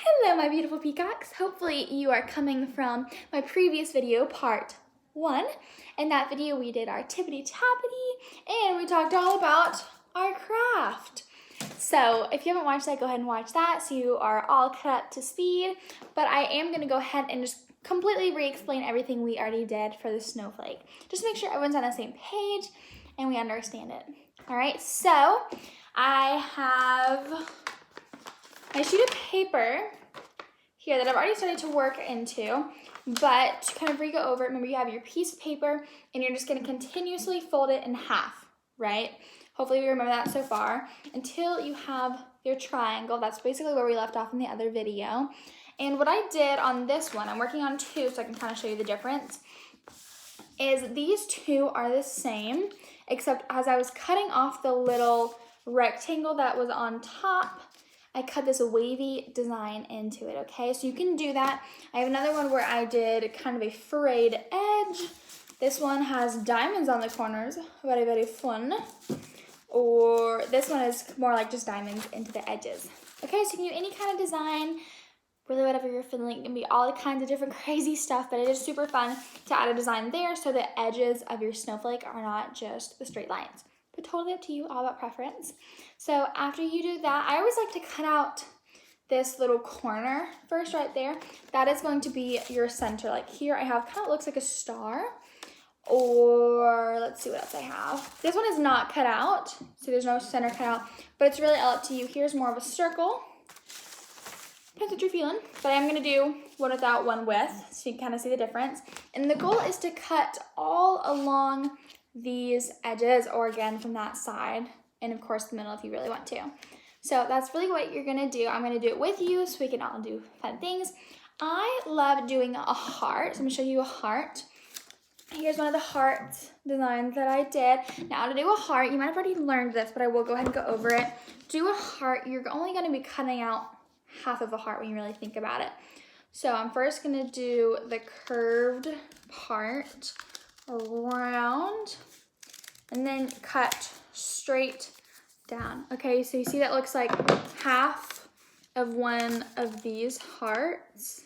Hello, my beautiful peacocks. Hopefully you are coming from my previous video, part 1. In that video, we did our tippity-tappity, and we talked all about our craft. So if you haven't watched that, go ahead and watch that so you are all caught up to speed. But I am going to go ahead and just completely re-explain everything we already did for the snowflake. Just make sure everyone's on the same page and we understand it. All right, so I have my sheet of paper here that I've already started to work into, but to kind of re-go over it, remember you have your piece of paper and you're just going to continuously fold it in half, right? Hopefully you remember that so far, until you have your triangle. That's basically where we left off in the other video. And what I did on this one, I'm working on two so I can kind of show you the difference, is these two are the same, except as I was cutting off the little rectangle that was on top, I cut this wavy design into it, okay? So you can do that. I have another one where I did kind of a frayed edge. This one has diamonds on the corners, very, very fun. Or this one is more like just diamonds into the edges. Okay, so you can do any kind of design, really whatever you're feeling. It can be all kinds of different crazy stuff, but it is super fun to add a design there so the edges of your snowflake are not just the straight lines. But totally up to you, all about preference. So after you do that, I always like to cut out this little corner first right there. That is going to be your center. Like here I have kind of looks like a star, or let's see what else I have. This one is not cut out, so there's no center cut out, but it's really all up to you. Here's more of a circle. Depends what you're feeling, but I'm gonna do one without, one with, so you can kind of see the difference. And the goal is to cut all along these edges, or again from that side, and of course the middle if you really want to. So that's really what you're gonna do. I'm gonna do it with you so we can all do fun things. I love doing a heart, so I'm gonna show you a heart. Here's one of the heart designs that I did. Now to do a heart, you might have already learned this, but I will go ahead and go over it. Do a heart, you're only gonna be cutting out half of a heart when you really think about it. So I'm first gonna do the curved part around and then cut straight down. Okay, so you see that looks like half of one of these hearts.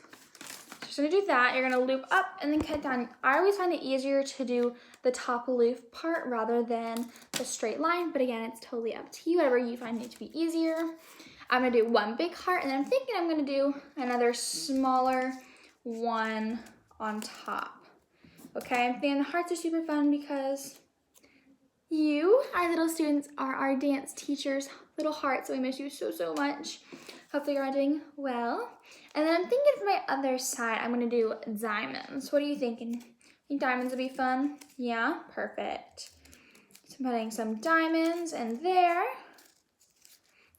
So you're gonna do that, you're gonna loop up and then cut down. I always find it easier to do the top loop part rather than the straight line, but again, it's totally up to you, whatever you find it to be easier. I'm gonna do one big heart, and then I'm thinking I'm gonna do another smaller one on top. Okay, I'm thinking the hearts are super fun because you, our little students, are our dance teachers' little hearts, so we miss you so, so much. Hopefully you're all doing well. And then I'm thinking for my other side, I'm gonna do diamonds. What are you thinking? Think diamonds would be fun? Yeah, perfect. So I'm putting some diamonds in there.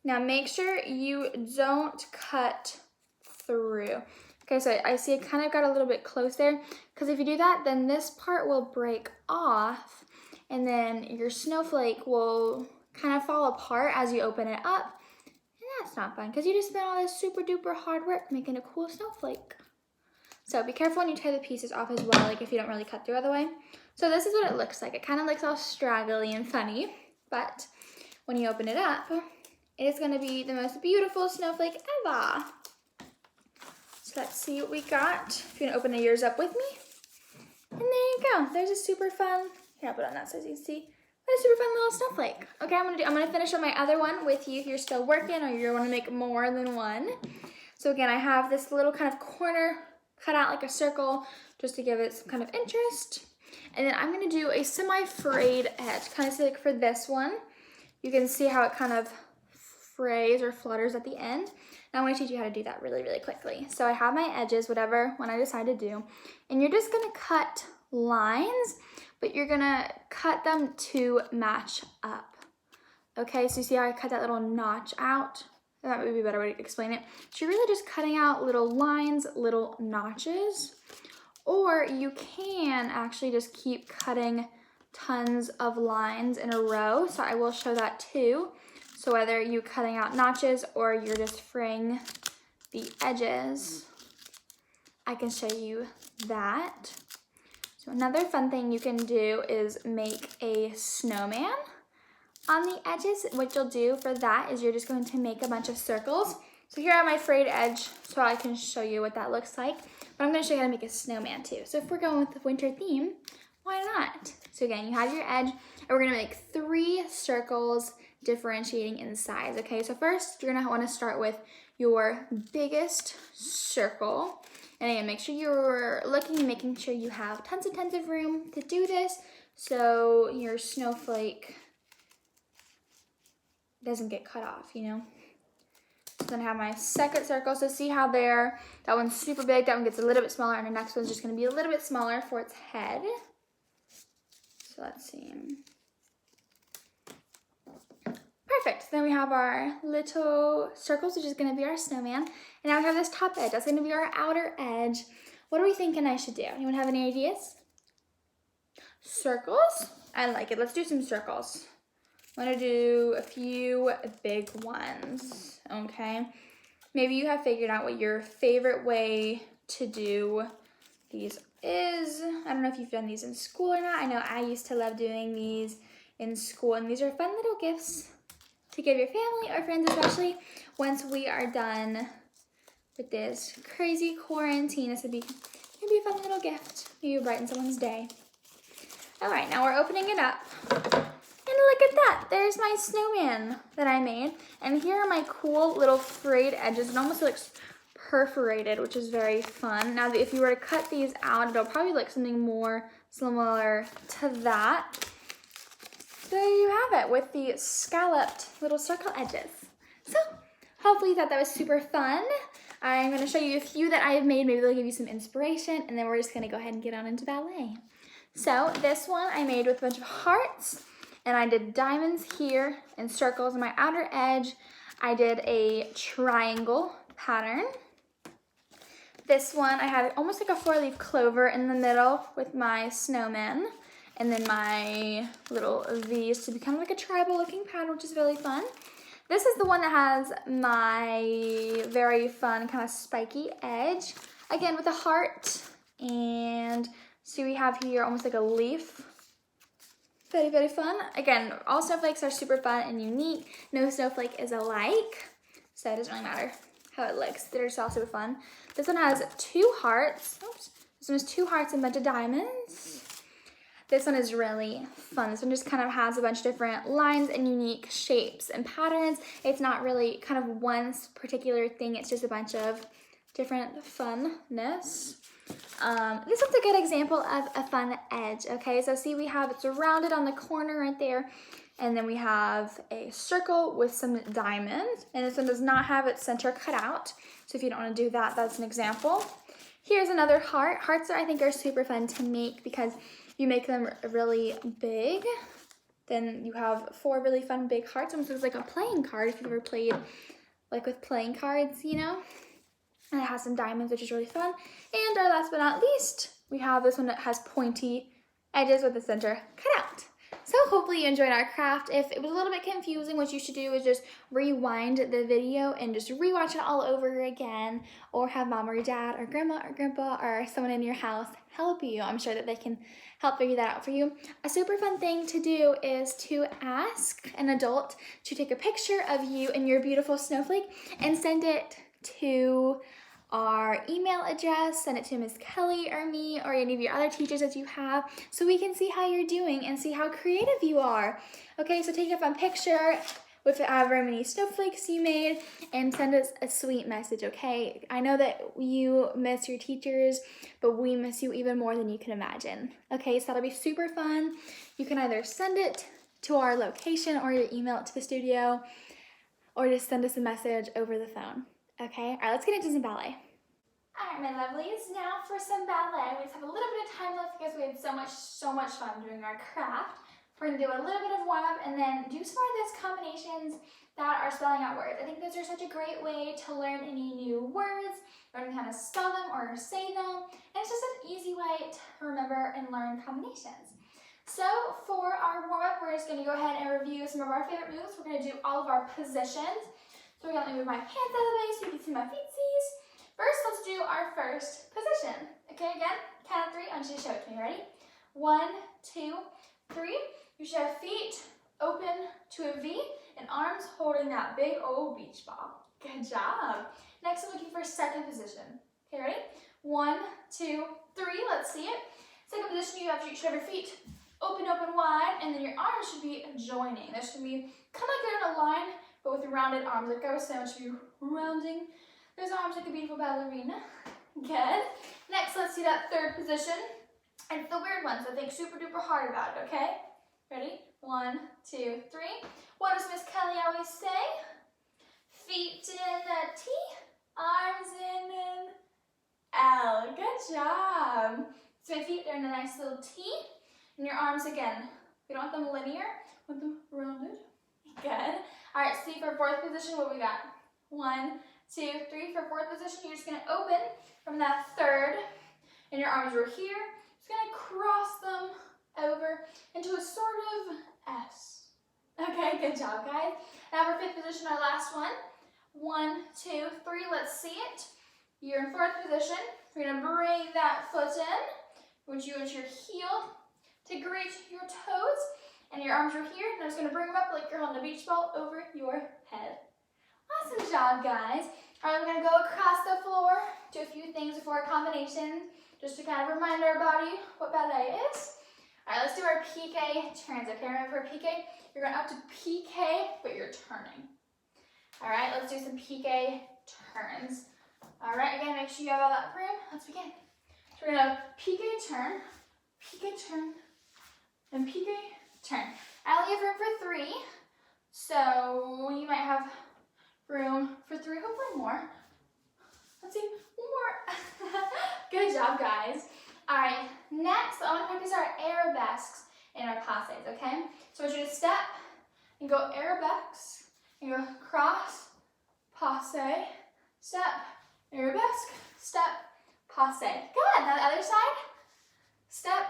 Now make sure you don't cut through. Okay, so I see it kind of got a little bit close there, because if you do that, then this part will break off, and then your snowflake will kind of fall apart as you open it up. And that's not fun, because you just spent all this super duper hard work making a cool snowflake. So be careful when you tear the pieces off as well, like if you don't really cut through all the way. So this is what it looks like. It kind of looks all straggly and funny, but when you open it up, it is going to be the most beautiful snowflake ever. So let's see what we got. If you're going to open yours up with me. And there you go. There's a super fun, here I'll put it on that so you can see. What a super fun little snowflake. Okay, I'm going to finish on my other one with you if you're still working or you want to make more than one. So again, I have this little kind of corner cut out like a circle just to give it some kind of interest. And then I'm going to do a semi-frayed edge, kind of see like for this one. You can see how it kind of frays or flutters at the end. Now I'm going to teach you how to do that really, really quickly. So I have my edges, whatever one I decide to do, and you're just going to cut lines, but you're going to cut them to match up. Okay, so you see how I cut that little notch out? That would be a better way to explain it. So you're really just cutting out little lines, little notches, or you can actually just keep cutting tons of lines in a row. So I will show that too. So whether you're cutting out notches or you're just fraying the edges, I can show you that. So another fun thing you can do is make a snowman on the edges. What you'll do for that is you're just going to make a bunch of circles So here I have my frayed edge, so I can show you what that looks like. But I'm gonna show you how to make a snowman too. So if we're going with the winter theme, why not? So again, you have your edge, and we're gonna make 3 circles differentiating in size, okay? So first, you're gonna wanna start with your biggest circle. And again, make sure you're looking and making sure you have tons of room to do this so your snowflake doesn't get cut off, you know? So then I have my second circle. So see how that one's super big, that one gets a little bit smaller, and the next one's just gonna be a little bit smaller for its head. So let's see. Perfect. Then we have our little circles, which is gonna be our snowman. And now we have this top edge. That's gonna be our outer edge. What are we thinking I should do? Anyone have any ideas? Circles? I like it. Let's do some circles. I'm gonna do a few big ones, okay? Maybe you have figured out what your favorite way to do these is. I don't know if you've done these in school or not. I know I used to love doing these in school, and these are fun little gifts to give your family or friends, especially once we are done with this crazy quarantine. This would be maybe a fun little gift. Maybe brighten someone's day. All right, now we're opening it up. And look at that, there's my snowman that I made. And here are my cool little frayed edges. It almost looks perforated, which is very fun. Now, if you were to cut these out, it'll probably look something more similar to that. There you have it with the scalloped little circle edges. So hopefully you thought that was super fun. I'm gonna show you a few that I have made. Maybe they'll give you some inspiration, and then we're just gonna go ahead and get on into ballet. So this one I made with a bunch of hearts, and I did diamonds here and circles. On my outer edge, I did a triangle pattern. This one, I had almost like a 4-leaf clover in the middle with my snowman, and then my little V's to be kind of like a tribal looking pattern, which is really fun. This is the one that has my very fun kind of spiky edge, again with a heart, and so we have here almost like a leaf. Very fun. Again, all snowflakes are super fun and unique. No snowflake is alike, so it doesn't really matter how it looks. They're just all super fun. This one has 2 hearts. Oops. This one has 2 hearts and a bunch of diamonds. This one is really fun. This one just kind of has a bunch of different lines and unique shapes and patterns. It's not really kind of one particular thing. It's just a bunch of different funness. This one's a good example of a fun edge, okay? So see, we have, it's rounded on the corner right there, and then we have a circle with some diamonds, and this one does not have its center cut out, so if you don't want to do that, that's an example. Here's another heart. Hearts I think are super fun to make because you make them really big. Then you have 4 really fun big hearts. Almost looks like a playing card if you've ever played like with playing cards, you know? And it has some diamonds, which is really fun. And our last but not least, we have this one that has pointy edges with the center cut out. So hopefully you enjoyed our craft. If it was a little bit confusing, what you should do is just rewind the video and just rewatch it all over again, or have mom or dad or grandma or grandpa or someone in your house help you. I'm sure that they can help figure that out for you. A super fun thing to do is to ask an adult to take a picture of you and your beautiful snowflake and send it to our email address. Send it to Miss Kelly or me or any of your other teachers that you have, so we can see how you're doing and see how creative you are. Okay, so take a fun picture with however many snowflakes you made and send us a sweet message, okay? I know that you miss your teachers, but we miss you even more than you can imagine. Okay, so that'll be super fun. You can either send it to our location or you email it to the studio, or just send us a message over the phone. Okay, all right, let's get into some ballet. All right, my lovelies, now for some ballet. We just have a little bit of time left because we had so much fun doing our craft. We're gonna do a little bit of warm up and then do some more of those combinations that are spelling out words. I think those are such a great way to learn any new words, learn how to spell them or say them, and it's just an easy way to remember and learn combinations. So for our warm up, we're just gonna go ahead and review some of our favorite moves. We're gonna do all of our positions. So we're gonna move my pants out of the way so you can see my feetsies. First, let's do our first position. Okay, again, count of 3. I want you to show it to me. Ready? 1, 2, 3. You should have feet open to a V and arms holding that big old beach ball. Good job. Next, I'm looking for second position. Okay, ready? 1, 2, 3. Let's see it. Second position, you should have your feet open wide, and then your arms should be joining. This should be kind of like they're in a line, but with rounded arms. Like I was saying, it should be rounding those arms like a beautiful ballerina. Good. Next, let's see that third position. And it's the weird one, so think super duper hard about it, okay? Ready? 1, 2, 3. What does Miss Kelly always say? Feet in a T, arms in an L. Good job. So my feet are in a nice little T, and your arms again. We don't want them linear, we want them rounded. Good. All right, see for fourth position, what we got? 1, 2, 3. For fourth position, you're just gonna open from that third, and your arms are here. Just gonna cross them over into a sort of S. Okay, good job, guys. Now for fifth position, our last one. 1, 2, 3, let's see it. You're in fourth position. We're gonna bring that foot in. Which you want your heel to reach your toes, and your arms are here. And I'm just gonna bring them up like you're holding a beach ball over your head. Awesome job, guys. All right, we're gonna go across the floor, do a few things before combinations, just to kind of remind our body what ballet is. All right, let's do our piqué turns, okay? Remember for piqué, you're going up to piqué, but you're turning. All right, let's do some piqué turns. All right, again, make sure you have all that room. Let's begin. So we're gonna piqué turn, and piqué turn. I only have room for 3, so you might have room for 3, hopefully more. Let's see, more. Good job, guys. All right, next, I want to practice our arabesques and our passes, okay? So I want you to step and go arabesque, and go cross, passe, step, arabesque, step, passe. Good, now the other side. Step,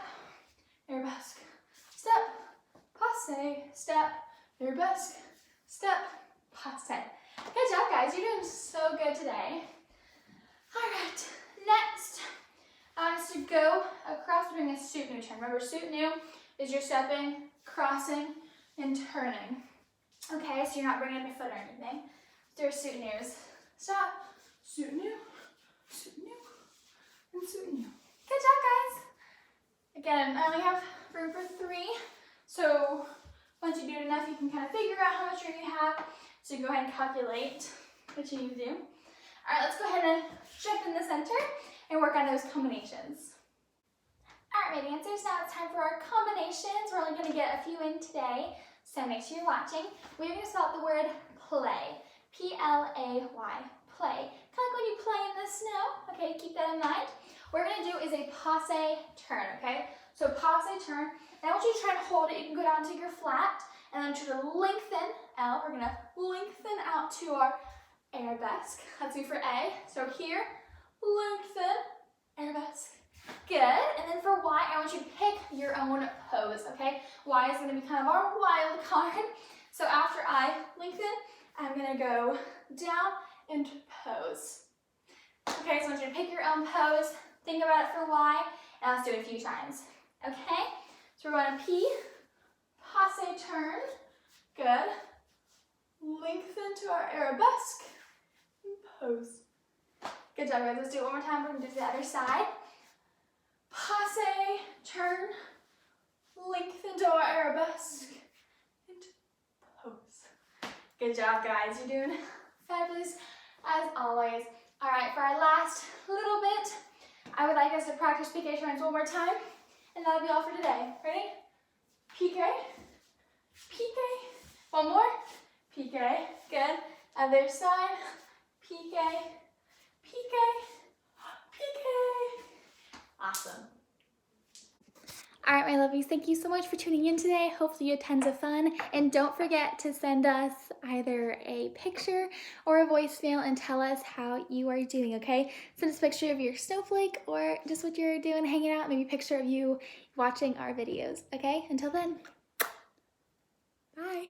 arabesque, step, passe, step, arabesque, step, passe. Good job, guys. You're doing so good today. All right, next, I want us to go across doing a soutenu turn. Remember, soutenu is you're stepping, crossing, and turning. Okay, so you're not bringing up your foot or anything. Let's do our soutenus. Stop, soutenu, soutenu, and soutenu. Good job, guys. Again, I only have room for 3, so once you do it enough, you can kind of figure out how much room you have. So you go ahead and calculate what you need to do. All right, let's go ahead and shift in the center and work on those combinations. All right, my dancers, now it's time for our combinations. We're only going to get a few in today, so make sure you're watching. We're going to spell out the word play, P-L-A-Y, play. Kind of like when you play in the snow, okay, keep that in mind. What we're going to do is a passe turn, okay? So passe turn, and I want you to try and hold it. You can go down to your flat, and then try to lengthen out. We're going to lengthen out to our arabesque. Let's do for A. So here, lengthen, arabesque. Good. And then for Y, I want you to pick your own pose, okay? Y is going to be kind of our wild card. So after I lengthen, I'm going to go down into pose. Okay, so I want you to pick your own pose. Think about it for Y, and let's do it a few times. Okay? So we're going to P, passe turn. Good. Lengthen to our arabesque. Pose. Good job, guys. Let's do it one more time. We're going to do the other side. Passe, turn, lengthen to our arabesque, and pose. Good job, guys. You're doing fabulous as always. All right, for our last little bit, I would like us to practice piqué turns one more time, and that'll be all for today. Ready? Piqué, piqué. One more. Piqué. Good. Other side. Piqué, piqué, piqué. Awesome. All right, my lovies, thank you so much for tuning in today. Hopefully you had tons of fun. And don't forget to send us either a picture or a voicemail and tell us how you are doing, okay? Send us a picture of your snowflake or just what you're doing, hanging out, maybe a picture of you watching our videos, okay? Until then, bye.